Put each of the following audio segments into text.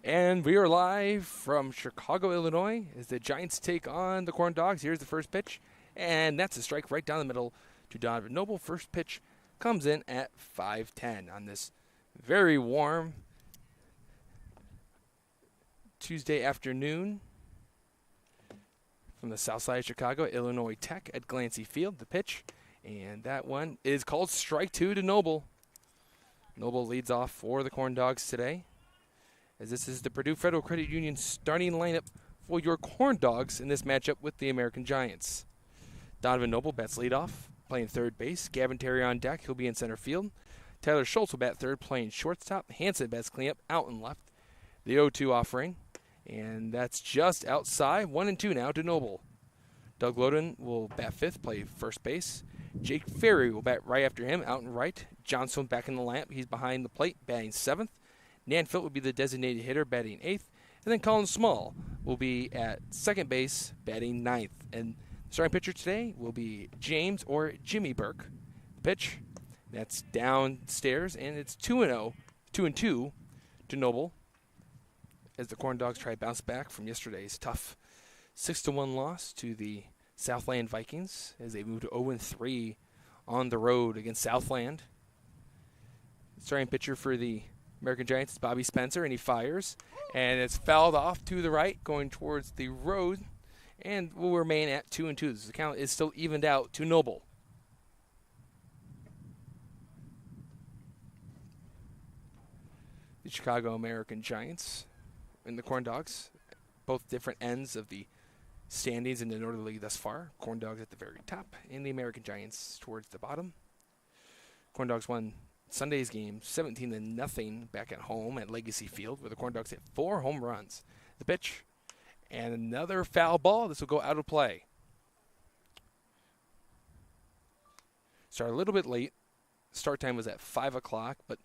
And we are live from Chicago, Illinois, as the Giants take on the Corndogs. Here's the first pitch, and that's a strike right down the middle to Donovan Noble. First pitch comes in at 5:10 on this very warm Tuesday afternoon from the south side of Chicago, Illinois Tech at Glancy Field. The pitch, and that one is called strike two to Noble. Noble leads off for the Corndogs today, as this is the Purdue Federal Credit Union starting lineup for your Corndogs in this matchup with the American Giants. Donovan Noble bats leadoff, playing third base. Gavin Terry on deck, he'll be in center field. Tyler Schultz will bat third, playing shortstop. Hansen bats cleanup, out and left. The 0-2 offering, and that's just outside. 1-2 now to Noble. Doug Loden will bat fifth, play first base. Jake Ferry will bat right after him, out and right. Johnson back in the lineup, he's behind the plate, batting seventh. Nanfield will be the designated hitter, batting eighth. And then Colin Small will be at second base, batting ninth. And the starting pitcher today will be James or Jimmy Burke. The pitch, that's downstairs, and it's 2-0, 2-2 to Noble, as the Corndogs try to bounce back from yesterday's tough 6-1 loss to the Southland Vikings, as they move to 0-3 on the road against Southland. Starting pitcher for the American Giants is Bobby Spencer, and he fires, and it's fouled off to the right, going towards the road, and will remain at 2-2. The count is still evened out to Noble. The Chicago American Giants and the Corndogs, both different ends of the standings in the Northern League thus far. Corndogs at the very top, and the American Giants towards the bottom. Corndogs won Sunday's game 17-0 back at home at Legacy Field, where the Corndogs hit 4 home runs. The pitch, and another foul ball. This will go out of play. Started a little bit late. Start time was at 5 o'clock, but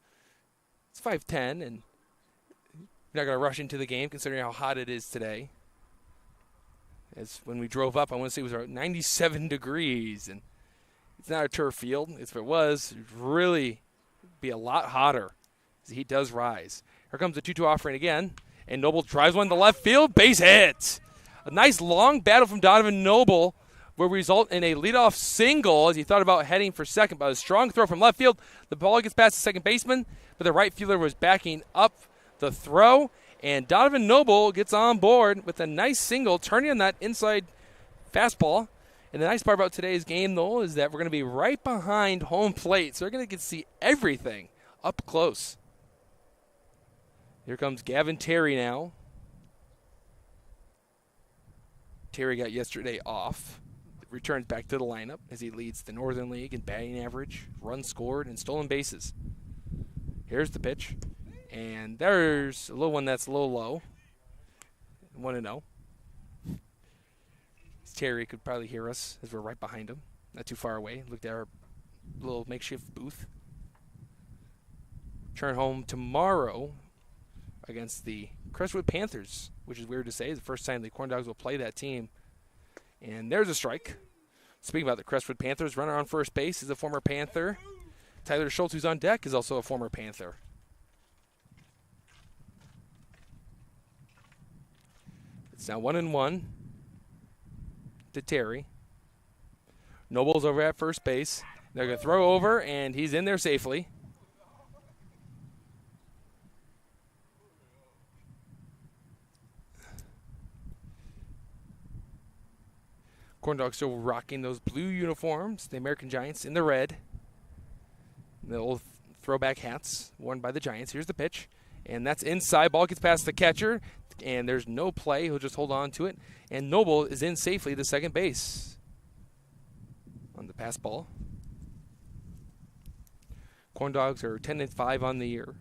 it's 5:10, and you're not going to rush into the game considering how hot it is today. As when we drove up, I want to say it was around 97 degrees, and it's not a turf field. If it was, it'd really be a lot hotter as the heat does rise. Here comes the 2-2 offering again, and Noble drives one to left field, base hit. A nice long battle from Donovan Noble will result in a leadoff single as he thought about heading for second, but a strong throw from left field. The ball gets past the second baseman, but the right fielder was backing up the throw, and Donovan Noble gets on board with a nice single, turning on that inside fastball. And the nice part about today's game, though, is that we're going to be right behind home plate, so we're going to get to see everything up close. Here comes Gavin Terry now. Terry got yesterday off. Returns back to the lineup as he leads the Northern League in batting average, runs scored, and stolen bases. Here's the pitch. And there's a little one that's a little low. 1-0. Terry could probably hear us as we're right behind him, not too far away. Looked at our little makeshift booth. Turn home tomorrow against the Crestwood Panthers, which is weird to say. It's the first time the Corndogs will play that team. And there's a strike. Speaking about the Crestwood Panthers, runner on first base is a former Panther. Tyler Schultz, who's on deck, is also a former Panther. It's now 1-1 to Terry. Noble's over at first base. They're going to throw over, and he's in there safely. Corndogs still rocking those blue uniforms, the American Giants in the red. The old throwback hats worn by the Giants. Here's the pitch, and that's inside. Ball gets past the catcher, and there's no play. He'll just hold on to it. And Noble is in safely to second base on the pass ball. Corndogs are 10-5 on the year,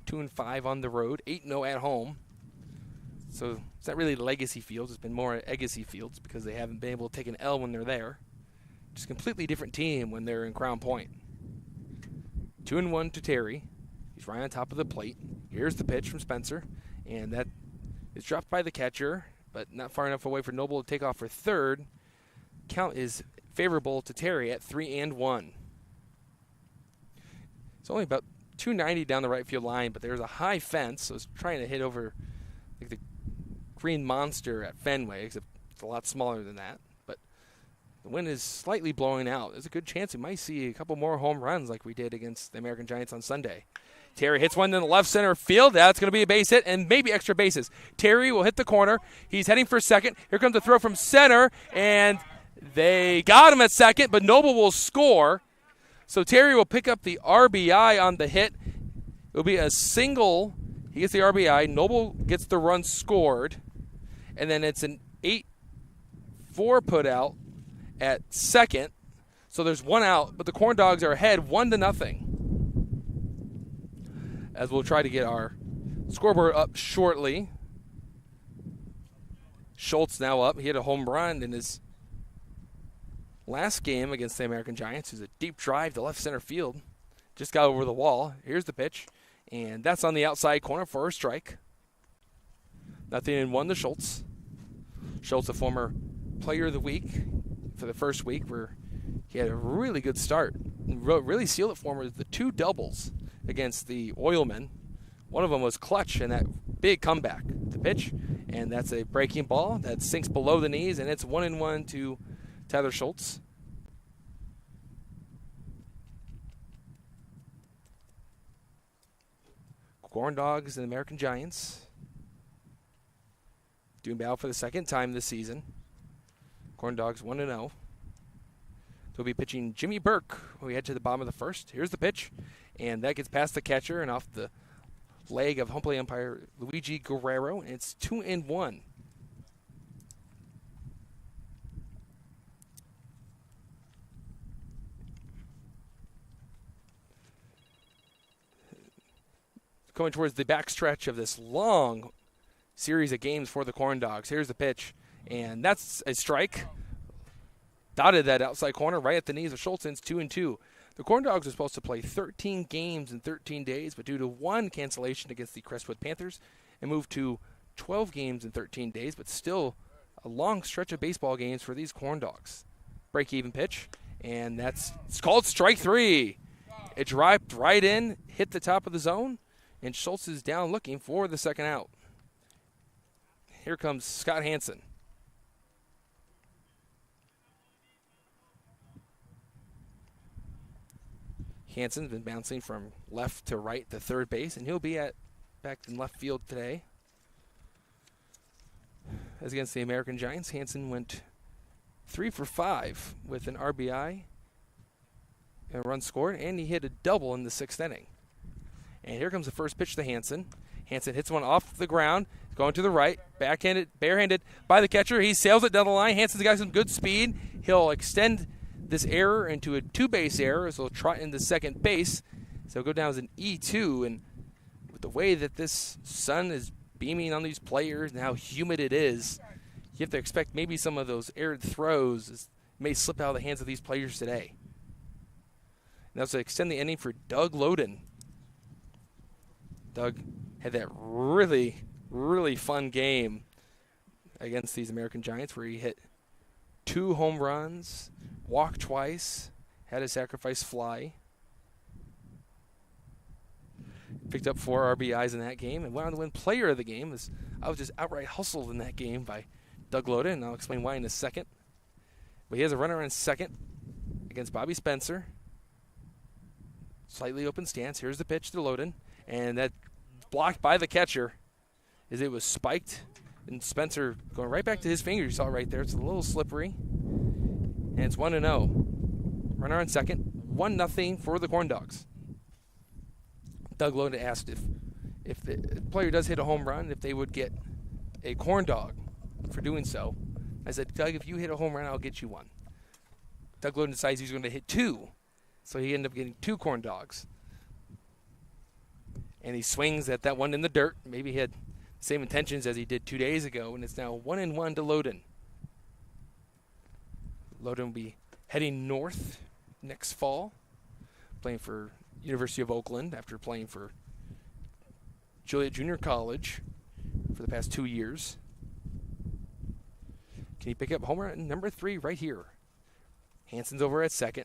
2-5 on the road, 8-0 at home. So it's not really Legacy Fields. It's been more Legacy Fields because they haven't been able to take an L when they're there. Just a completely different team when they're in Crown Point. 2-1 to Terry. He's right on top of the plate. Here's the pitch from Spencer, and that is dropped by the catcher, but not far enough away for Noble to take off for third. Count is favorable to Terry at 3-1. It's only about 290 down the right field line, but there's a high fence, so it's trying to hit over like the Green Monster at Fenway, except it's a lot smaller than that. But the wind is slightly blowing out. There's a good chance we might see a couple more home runs like we did against the American Giants on Sunday. Terry hits one in the left center field. That's going to be a base hit and maybe extra bases. Terry will hit the corner. He's heading for second. Here comes the throw from center, and they got him at second, but Noble will score. So Terry will pick up the RBI on the hit. It will be a single. He gets the RBI. Noble gets the run scored. And then it's an 8-4 put out at second. So there's one out, but the Corndogs are ahead 1-0. As we'll try to get our scoreboard up shortly. Schultz now up. He hit a home run in his last game against the American Giants. It was a deep drive to left center field. Just got over the wall. Here's the pitch. And that's on the outside corner for a strike. 0-1 to Schultz. Schultz, a former player of the week for the first week, where he had a really good start. Really sealed it for him with the 2 doubles against the Oilmen. One of them was clutch in that big comeback. The pitch, and that's a breaking ball that sinks below the knees, and it's 1-1 to Tyler Schultz. Corndogs and American Giants doing battle for the second time this season. Corndogs 1-0. They'll be pitching Jimmy Burke when we head to the bottom of the first. Here's the pitch, and that gets past the catcher and off the leg of home plate umpire Luigi Guerrero, and it's 2-1. Going towards the backstretch of this long series of games for the Corndogs. Here's the pitch, and that's a strike. Dotted that outside corner right at the knees of Schultz. It's 2-2. The Corndogs are supposed to play 13 games in 13 days, but due to one cancellation against the Crestwood Panthers, it moved to 12 games in 13 days, but still a long stretch of baseball games for these Corndogs. Break-even pitch, and it's called strike 3. It dropped right in, hit the top of the zone, and Schultz is down looking for the second out. Here comes Scott Hansen. Hansen's been bouncing from left to right to third base, and he'll be back in left field today. As against the American Giants, Hansen went 3 for 5 with an RBI, a run scored, and he hit a double in the 6th inning. And here comes the first pitch to Hansen. Hansen hits one off the ground, going to the right, backhanded, barehanded by the catcher. He sails it down the line. Hansen's got some good speed. He'll extend this error into a 2-base error, so he'll trot into second base. So he'll go down as an E2, and with the way that this sun is beaming on these players and how humid it is, you have to expect maybe some of those aired throws may slip out of the hands of these players today. And that's to extend the inning for Doug Loden. Doug had that really, really fun game against these American Giants where he hit 2 home runs, walked twice, had a sacrifice fly. Picked up 4 RBIs in that game and went on to win player of the game. I was just outright hustled in that game by Doug Loden, and I'll explain why in a second. But he has a runner in second against Bobby Spencer. Slightly open stance. Here's the pitch to Loden, and that blocked by the catcher as it was spiked. And Spencer going right back to his finger. You saw it right there. It's a little slippery. And it's 1-0. Runner on second. 1-0 for the Corndogs. Doug Loden asked if the player does hit a home run, if they would get a corn dog for doing so. I said, Doug, if you hit a home run, I'll get you one. Doug Loden decides he's going to hit 2. So he ended up getting 2 corn dogs. And he swings at that one in the dirt. Maybe he had the same intentions as he did 2 days ago, and it's now 1-1 to Loden. Loden will be heading north next fall, playing for University of Oakland after playing for Joliet Junior College for the past 2 years. Can he pick up home run number 3 right here? Hansen's over at second.